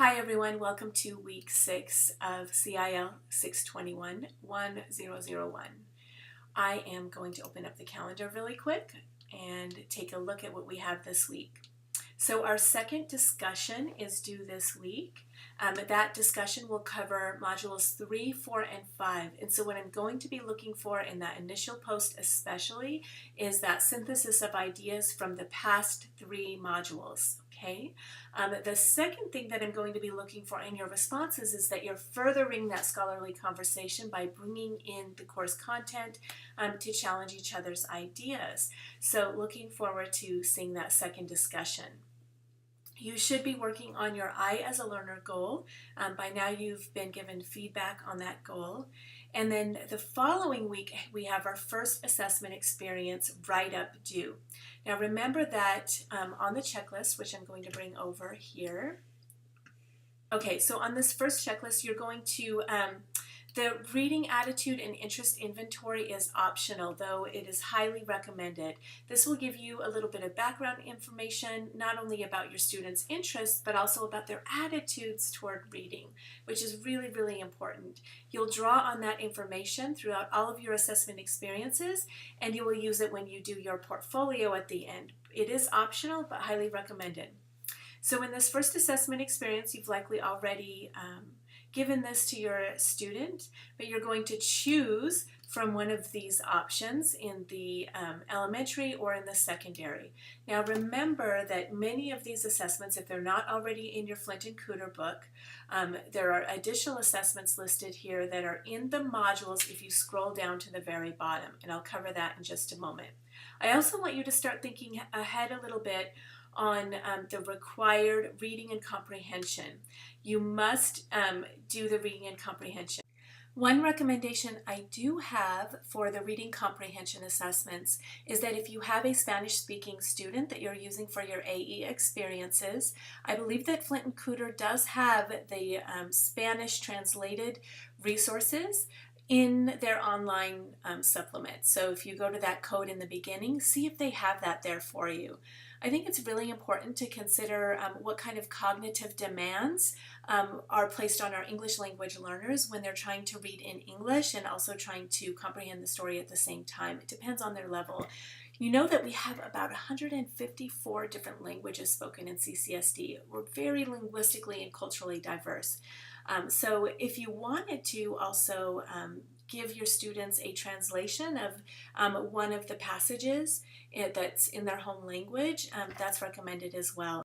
Hi everyone, welcome to week 6 of CIL 621-1001. I am going to open up the calendar really quick and take a look at what we have this week. So our second discussion is due this week. That discussion will cover modules 3, 4, and 5. And so what I'm going to be looking for in that initial post especially is that synthesis of ideas from the past 3 modules. Okay. The second thing that I'm going to be looking for in your responses is that you're furthering that scholarly conversation by bringing in the course content to challenge each other's ideas. So looking forward to seeing that second discussion. You should be working on your I as a learner goal. By now you've been given feedback on that goal. And then the following week we have our first assessment experience write-up due. Now remember that on the checklist, which I'm going to bring over here. Okay, so on this first checklist you're going to the reading attitude and interest inventory is optional, though it is highly recommended. This will give you a little bit of background information, not only about your students' interests, but also about their attitudes toward reading, which is really, really important. You'll draw on that information throughout all of your assessment experiences, and you will use it when you do your portfolio at the end. It is optional, but highly recommended. So in this first assessment experience, you've likely already given this to your student, but you're going to choose from one of these options in the elementary or in the secondary. Now remember that many of these assessments, if they're not already in your Flint and Cooter book, there are additional assessments listed here that are in the modules if you scroll down to the very bottom, and I'll cover that in just a moment. I also want you to start thinking ahead a little bit on the required reading and comprehension. You must do the reading and comprehension. One recommendation I do have for the reading comprehension assessments is that if you have a Spanish-speaking student that you're using for your AE experiences, I believe that Flint and Cooter does have the Spanish translated resources in their online supplement. So if you go to that code in the beginning, see if they have that there for you. I think it's really important to consider what kind of cognitive demands are placed on our English language learners when they're trying to read in English and also trying to comprehend the story at the same time. It depends on their level. You know that we have about 154 different languages spoken in CCSD. We're very linguistically and culturally diverse. So if you wanted to also give your students a translation of one of the passages that's in their home language, that's recommended as well.